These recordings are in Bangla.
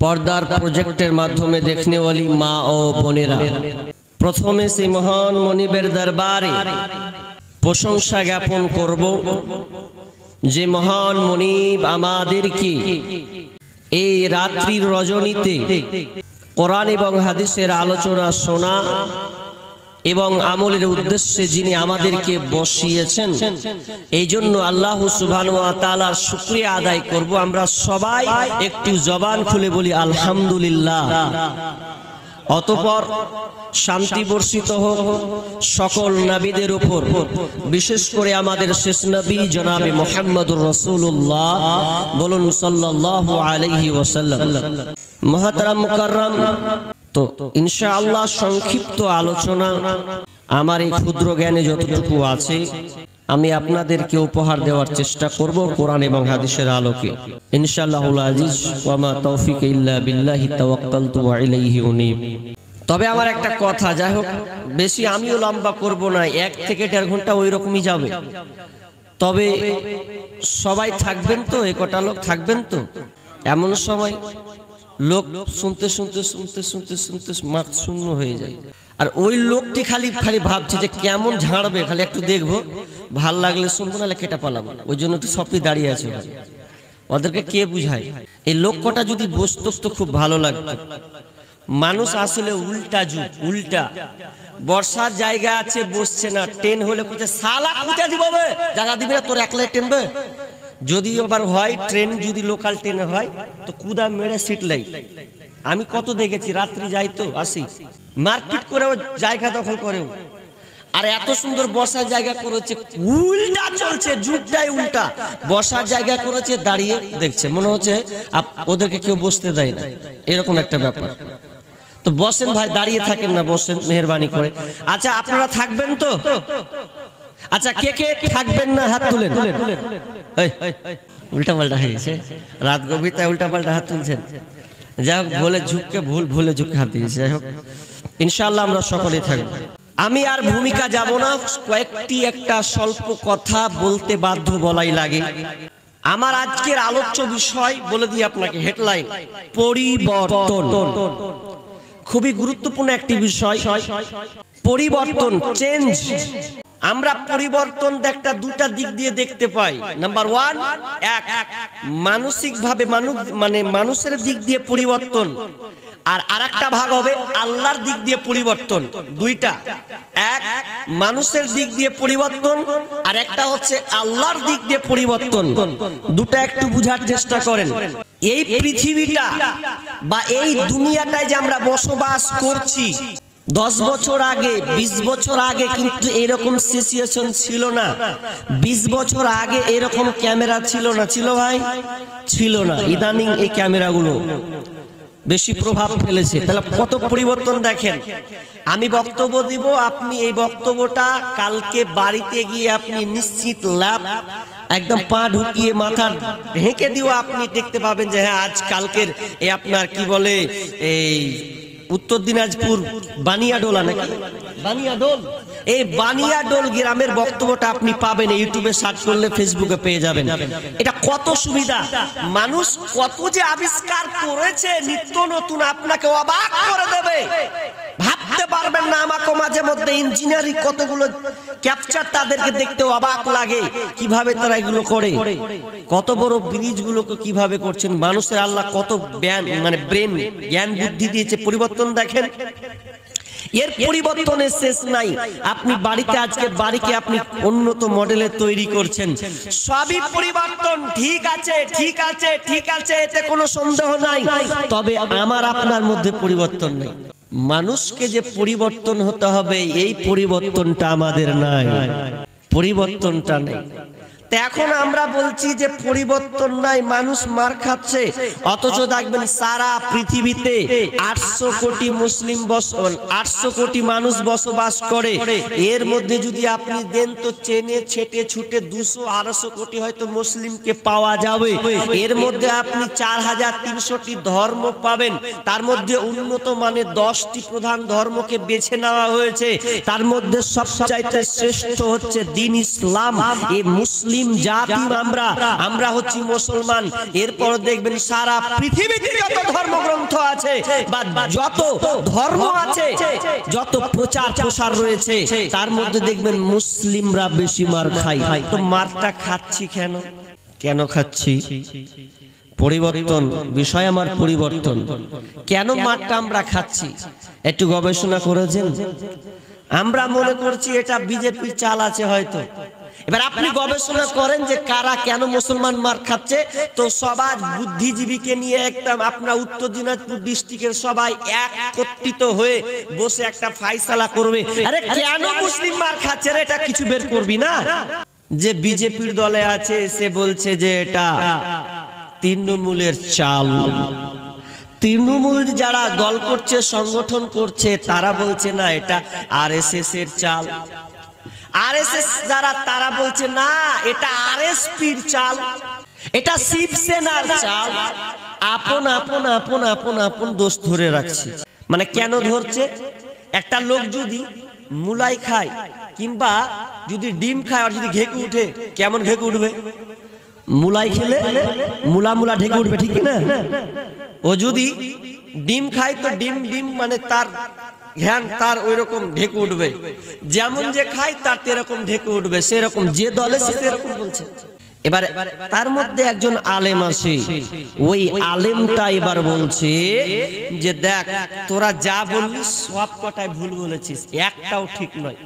पर्दार प्रोजेक्टर माध्यमे देखने वाली माँ और बोनेरा प्रथमे से महान मनिबेर दरबारे प्रशंसा ज्ञापन करब जे महान मनिब आमादेरके এই রাত্রির রজনীতে কোরআন এবং হাদিসের আলোচনা শোনা এবং আমলের উদ্দেশ্যে যিনি আমাদেরকে বসিয়েছেন এই জন্য আল্লাহ সুবহানাহু ওয়া তাআলার শুকরিয়া আদায় করব। আমরা সবাই একটু জবান খুলে বলি আলহামদুলিল্লাহ। অতঃপর শান্তি বর্ষিত হোক সকল নবীদের উপর, বিশেষ করে আমাদের শেষ নবী জনাবে মুহাম্মদুর রাসূলুল্লাহ, বলুন সাল্লাল্লাহু আলাইহি ওয়াসাল্লাম। মুহতারাম মুকাররম, তো ইনশাআল্লাহ সংক্ষিপ্ত আলোচনা আমার এই ক্ষুদ্র জ্ঞানে যতটুকু আছে আমি আপনাদেরকে উপহার দেওয়ার চেষ্টা করব কোরআন এবং হাদিসের আলোকে ইনশাআল্লাহুল আজিজ। ওয়া মা তৌফিক ইল্লা বিল্লাহি তাওয়াক্কালতু ওয়া ইলাইহি উনীব। তবে আমার একটা কথা, যাই হোক বেশি আমিও লম্বা করব না, 1 থেকে 1.5 ঘন্টা ওই রকমই যাবে। তবে সবাই থাকবেন তো, একটা লোক থাকবেন তো। এমন সময় লোক শুনতে শুনতে শুনতে শুনতে শুনতে মাঠ শূন্য হয়ে যায়, আর ওই লোকটি খালি খালি ভাবছে যে কেমন ঝাড়বে, খালি একটু দেখবো, ভাল লাগলে শুনবো, নাহলে কেটে পালাবো। ওই জন্য তো সবই দাঁড়িয়ে আছে। ওদেরকে কে বুঝায়? এই লোকটা যদি বসতো তো খুব ভালো লাগতো। মানুষ আসলে উল্টা যুগ, উল্টা। বর্ষার জায়গা আছে বসছে না, ট্রেন হলে কোথায় সালা কোথায় দিব, জায়গা দিবে না, তোর একলাই টেনবে। যদি আবার হয় ট্রেন, যদি লোকাল ট্রেনে হয় তো কুদা মেরে সিট লাই। আমি কত দেখেছি, রাত্রি যাই তো আসি, মারপিট করেও জায়গা দখল করেও। আর এত সুন্দর বসার জায়গা করেছে, উল্টা চলছে, যুগটাই উল্টা। বসার জায়গা করেছে, দাঁড়িয়ে দেখছে, মনে হচ্ছে ওদেরকে কেউ বসতে দেয় না, এরকম একটা ব্যাপার। তো বসেন ভাই, দাঁড়িয়ে থাকেন না, বসেন মেহেরবানি করে। আচ্ছা আপনারা থাকবেন তো? আচ্ছা কে কে থাকবেন না হাত তুলেন। উল্টা পাল্টা হয়ে গেছে, রাত গভীরতায় উল্টা পাল্টা হাত তুলছেন। যাই হোক, ভুলে ঝুঁককে ভুলে ঝুঁকে হাত দিয়েছে। যাই হোক ইনশাআল্লাহ আমরা সকলেই থাকবো। আমি আর ভূমিকা যাব না, কয়েকটি একটা স্বল্প কথা বলতে বাধ্য, বলাই লাগে। আমার আজকের আলোচ্য বিষয় বলে দিই আপনাকে, হেডলাইন পরিবর্তন। খুবই গুরুত্বপূর্ণ একটি বিষয়, পরিবর্তন, চেঞ্জ। আমরা পরিবর্তন একটা দুটা দিক দিয়ে দেখতে পাই। নাম্বার 1, মানসিক ভাবে মানুষের দিক দিয়ে পরিবর্তন, আর আরেকটা ভাগ হবে আল্লাহর দিক দিয়ে পরিবর্তন। দুইটা, এক মানুষের দিক দিয়ে পরিবর্তন, আর একটা হচ্ছে আল্লাহর দিক দিয়ে পরিবর্তন। দুটা একটু বুঝার চেষ্টা করেন। এই পৃথিবীটা বা এই দুনিয়াটায় যে আমরা বসবাস করছি, 10 বছর আগে, 20 বছর আগে কিন্তু এরকম সিচুয়েশন ছিল না। 20 বছর আগে এরকম ক্যামেরা ছিল না, ছিল ভাই? ছিল না। ইদানিং এই ক্যামেরাগুলো বেশি প্রভাব ফেলেছে। তাহলে কত পরিবর্তন দেখেন। আমি বক্তব্য দিব, আপনি এই বক্তব্যটা কালকে বাড়িতে গিয়ে আপনি নিশ্চিত লাভ, একদম পা ঢুকিয়ে মাথা ঢেকে দিও, আপনি দেখতে পাবেন যে হ্যাঁ আজ কালকের এই আপনার কি বলে এই উত্তর দিনাজপুর বানিয়াডোলা, নাকি বানিয়াডোল, এই বানিয়াডোল গ্রামের বক্তব্যটা আপনি পাবেন ইউটিউবে সার্চ করলে, ফেসবুকে পেয়ে যাবেন। এটা কত সুবিধা, মানুষ কত যে আবিষ্কার করেছে নিত্য নতুন, আপনাকে অবাক করে দেবে, ভাবতে পারবেন না। আমাকে মাঝে মধ্যে ইঞ্জিনিয়ারিং কতগুলো ক্যাপচার, তাদেরকে দেখতে অবাক লাগে কিভাবে তারা এগুলো করে। কত বড় ব্রিজ গুলোকে কিভাবে করছেন। মানুষের আল্লাহ কত ব্রেন, জ্ঞান বুদ্ধি দিয়েছে। পরিবর্তন দেখেন, এর পরিবর্তনের শেষ নাই। আপনি বাড়িতে আজকে বাড়িকে আপনি উন্নত মডেলের তৈরি করছেন, সবই পরিবর্তন। ঠিক আছে, ঠিক আছে, ঠিক আছে, এতে কোনো সন্দেহ নাই। তবে আমার আপনার মধ্যে পরিবর্তন নেই। মানুষকে যে পরিবর্তন হতে হবে, এই পরিবর্তনটা আমাদের নাই, পরিবর্তনটা নেই। এখন আমরা বলছি যে পরিবর্তন নাই, মানুষ মার খাচ্ছে, অথচ দেখবেন সারা পৃথিবীতে 800 কোটি মুসলিম 800 কোটি মানুষ বসবাস করে। এর মধ্যে যদি আপনি দেন তো চেনে ছেটে ছুটে 200-250 কোটি হয়তো মুসলিমকে পাওয়া যাবে। এর মধ্যে আপনি 4300টি ধর্ম পাবেন। তার মধ্যে উন্নত মানের 10টি প্রধান ধর্মকে বেছে নেওয়া হয়েছে। তার মধ্যে সবচাইতে শ্রেষ্ঠ হচ্ছে দ্বীন ইসলাম। এই মুসলিম জাতি আমরা হচ্ছি মুসলমান। এরপর দেখবেন সারা পৃথিবীতে যত ধর্মগ্রন্থ আছে বা যত ধর্ম আছে, যত প্রচার প্রসার রয়েছে, তার মধ্যে দেখবেন মুসলিমরা বেশি মার খায়। তো মারটা খাচ্ছি কেন? কেন খাচ্ছি? পরিবর্তন, বিষয় আমার পরিবর্তন। কেন মারটা আমরা খাচ্ছি একটু গবেষণা করেছেন? আমরা মনে করছি এটা বিজেপির চাল আছে হয়তো। এবার আপনি গবেষণা করেন যে কারা কেন মুসলমান মার খাচ্ছে, তো সবাই বুদ্ধিজীবীকে নিয়ে একটা আপনার উত্তর দিনাজপুর ডিস্ট্রিক্টের সবাই একত্রিত হয়ে বসে একটা ফাইসালা করবে। আরে কেন মুসলিম মার খাচ্ছে রে, এটা কিছু বের করবি না? যে বিজেপির দলে আছে সে বলছে যে এটা তৃণমূলের চাল। তৃণমূল যারা দল করছে, সংগঠন করছে, তারা বলছে না এটা আরএসএস এর চাল। আরএসএস যারা তারা বলছে না এটা আরএসপির চাল, এটা শিবসেনার চাল। আপন আপন আপন আপন আপন দোষ ধরে রাখছে। মানে কেন ধরছে? একটা লোক যদি মুলাই খায় কিংবা যদি ডিম খায় আর যদি ঘেঁকে উঠে, কেমন ঘেঁকে উঠবে? মুলাই খেলে মুলা মুলা ঢেকে উঠবে, ঠিক না? ও যদি ডিম খায় তো ডিম ডিম মানে তার ধ্যান তার ওই রকম ঢেকে উঠবে। যেমন যে খায় তার তেরকম ঢেকে উঠবে, সেরকম যে দলে সে সেরকম বলছে। এবার তার মধ্যে একজন আলেম আছে, ওই আলেমটা এবার বলছে যে দেখ তোরা যা বললি সব কটাই ভুল বলেছিস, একটাও ঠিক নয়।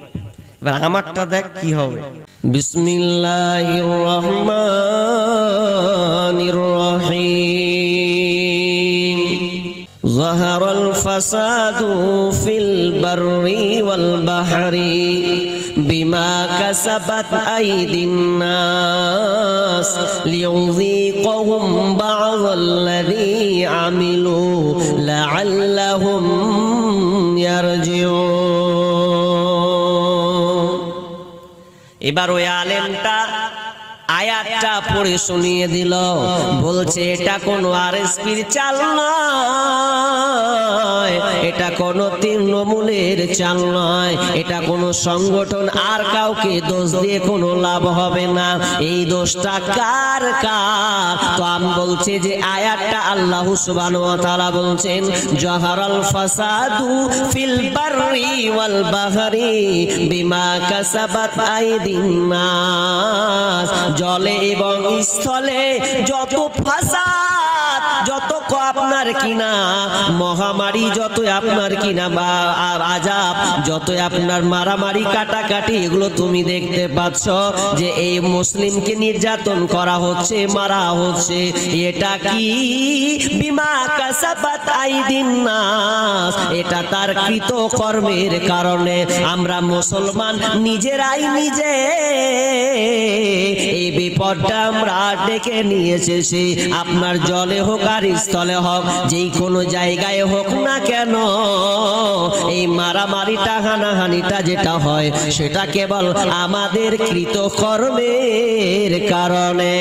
এবার আমারটা দেখ কি হবে। বিসমিল্লাহির রহমানির রহিম। ظهر الفساد في البر والبحر بما كسبت أيدي الناس ليذيقهم بعض الذي عملوا لعلهم يرجعون। এবার ওই আলেমটা আয়াতটা পড়ে শুনিয়ে দিল, বলছে এটা কোনো আরএসপির চাল নয়, এটা কোনো তৃণমূলের চাল নয়, এটা কোনো সংগঠন। আর কাউকে দোষ দিয়ে কোনো লাভ হবে না। এই দোষটা কার কার? তো আমি বলছে যে আয়াতটা আল্লাহ সুবহানাহু ওয়া তাআলা বলছেন জাহারাল ফাসাদু ফিল বাররি ওয়াল বাহরি বিমা কাসাবাত আইদিন নাস। জলে এবং স্থলে যত ফাসাদ, যত আপনার কিনা মহামারী, যত আপনার কিনা বা আযাব, যত আপনার মারামারি কাটাকাটি, এগুলো তুমি দেখতে পাচ্ছ যে এই মুসলিমকে নির্যাতন করা হচ্ছে, মারা হচ্ছে। এটা কি? বিমা কাসাবাত আইদিন নাস, এটা তার কৃত কর্মের কারণে। আমরা মুসলমান নিজেরাই নিজে এই বিপদটা আমরা ডেকে নিয়ে এসেছি। আপনার জলে হোক আর স্থলে হোক, যেই কোনো জায়গায় হোক না কেন, এই মারামারিটা হানাহানিটা যেটা হয় সেটা কেবল আমাদের কৃত কর্মের কারণে।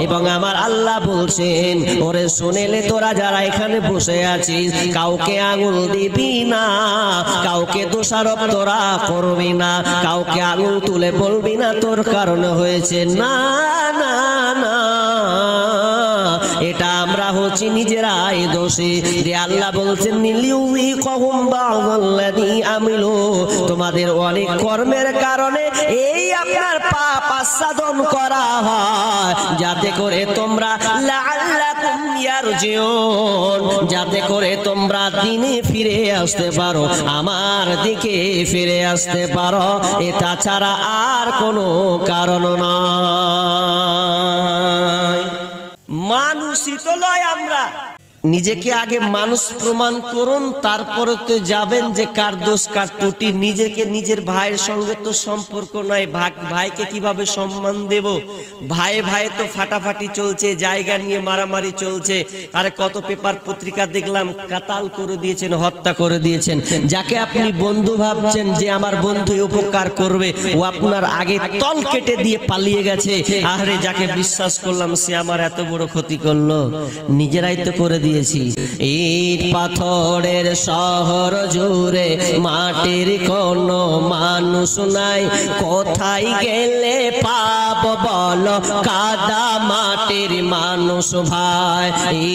এবং আমার আল্লাহ বলছেন ওরে শুনেলে তোরা যারা এখানে বসে আছিস, কাউকে আঙুল দিবি না, কাউকে দোষারোপ তোরা করবি না, কাউকে আঙুল তুলে বলবি না তোর কারণে হয়েছে। না না না, এটা আমরা হচ্ছি নিজেরাই দোষী। যে আল্লাহ বলছেন তোমাদের অনেক কর্মের কারণে এই আপনার পাপ আস্বাদন করা হয়, যাতে করে তোমরা লাআল্লাকুম ইয়ারজিউন, যাতে করে তোমরা দিনে ফিরে আসতে পারো, আমার দিকে ফিরে আসতে পারো। এটা ছাড়া আর কোনো কারণ নয়। মানুষই তো নয় আমরা। নিজেকে আগে মানুষ প্রমাণ করুন, তারপরে তো যাবেন যে কার দোষ কার ত্রুটি। নিজেকে নিজের ভাইয়ের সঙ্গে তো সম্পর্ক নয়, ভাইকে কিভাবে সম্মান দেব? ভাইয়ে ভাইয়ে তো ফাটাফাটি চলছে, জায়গা নিয়ে মারামারি চলছে। আরে কত পেপার পত্রিকা দেখলাম কাতাল করে দিয়েছেন, হত্যা করে দিয়েছেন। যাকে আপনি বন্ধু ভাবছেন যে আমার বন্ধু উপকার করবে, ও আপনার আগে তল কেটে দিয়ে পালিয়ে গেছে। আরে যাকে বিশ্বাস করলাম সে আমার এত বড় ক্ষতি করলো, নিজেরাই তো করে দিয়েছি। ইট পাথরের শহর জুড়ে মাটির কোনো মানুষ নাই, কোথায় গেলে পাব বলো কাদা মাটির মানুষ ভাই।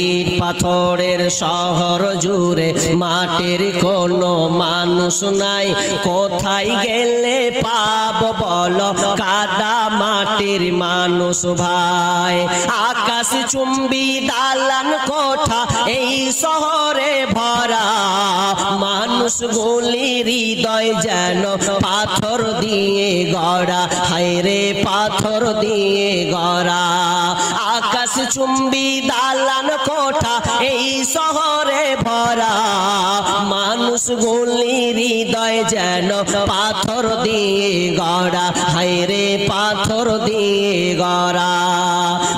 ইট পাথরের শহর জুড়ে মাটির কোনো মানুষ নাই, কোথায় গেলে পাব বলো কাদা মাটির মানুষ ভাই। আকাশ চুম্বি দালান কোঠা এই শহরে ভরা, মানুষ গুলি হৃদয় যেন পাথর দিয়ে গড়া, হায়রে পাথর দিয়ে গড়া। আকাশ চুম্বি দালান কোঠা এই শহরে ভরা, মানুষ গুলি হৃদয় যেন পাথর দিয়ে গড়া, হায়রে পাথর দিয়ে গড়া।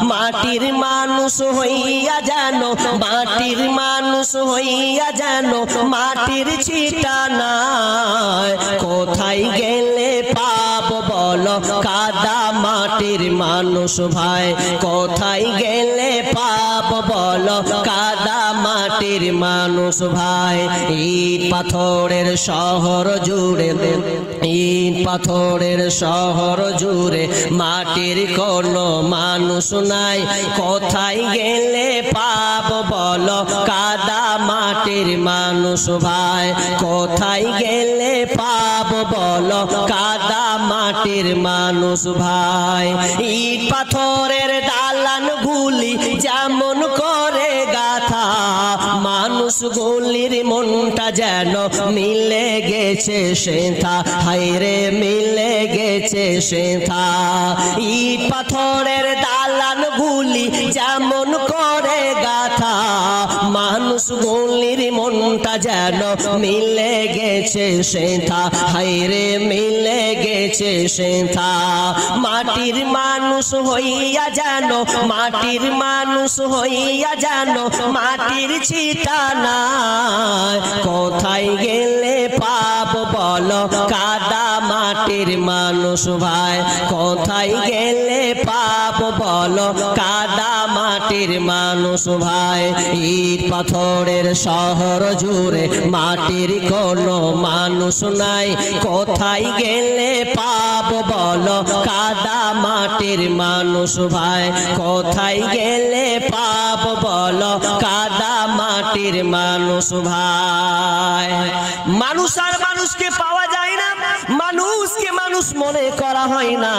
মাটির মানুষ হইয়া যেন, মাটির মানুষ হইয়া যেন মাটির ছিটা নাই, কোথায় গেলে পাব বলো কাদা মাটির মানুষ ভাই, কোথায় গেলে পাব বলো কাদা মাটির মানুষ ভাই। ইট পাথরের শহর জুড়ে, ইট পাথরের শহর জুড়ে মাটির কোনো মানুষ নাই, কোথায় গেলে পাব বলো কাদা মাটির মানুষ ভাই, কোথায় গেলে পাব বলো কাদা মাটির মানুষ ভাই। ইট পাথরের দালান গুলি যেমন করে গাথা, মানুষ গুলির মনটা যেন মিলে গেছে সেথা, হায়রে মিলে গেছে সেথা। ইট পাথরের দালান গুলি যেমন করে গাথা, মানুষ গুলির মনটা যেন মিলে গেছে সেথা, হায়রে মিলে গেছে সেথা। মাটির মানুষ হইয়া যেন, মাটির মানুষ হইয়া যেন মাটির ছিটা নাই, কোথায় গেলে পাব বলো কাদা মাটির মানুষ ভাই, কোথায় গেলে পাব বলো কাদা মাটির মানুষ ভাই। ইট পাথরের শহর জুড়ে মাটির কোনো মানুষ নাই, কোথায় গেলে পাব বলো কাদা মাটির মানুষ ভাই, কোথায় গেলে পাব বলো কাদা মাটির মানুষ ভাই। মানুষ আর মানুষকে পাওয়া যায় না, মানুষকে মানুষ মনে করা হয় না,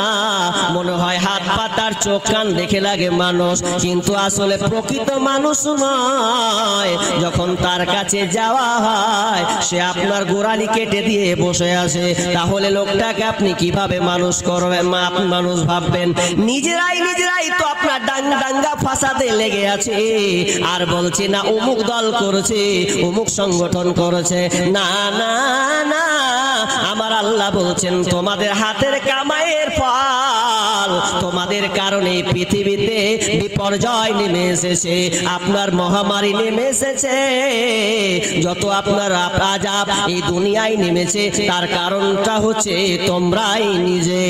মনে হয় হাত পাতার চোখ কান দেখে লাগে মানুষ, কিন্তু আসলে প্রকৃত মানুষ নয়। যখন তার কাছে যাওয়া হয় সে আপনার গোড়ালি কেটে দিয়ে বসে আসে, তাহলে লোকটাকে আপনি কিভাবে মানুষ করবেন, মানুষ ভাববেন? নিজেরাই নিজেরাই তো আপনার দাঙ্গা ফাসাদে লেগে আছে, আর বলছে না অমুক দল করেছে, অমুক সংগঠন করেছে। না না না, আমার আল্লাহ বলছেন তোমাদের হাতের কামাইয়ের ফল, তোমাদের কারণে পৃথিবীতে বিপর্যয় নেমে এসেছে, আপনার মহামারী নেমে এসেছে, যত আপনার আযাব এই দুনিয়ায় নেমেছে তার কারণটা হচ্ছে তোমরাই নিজে।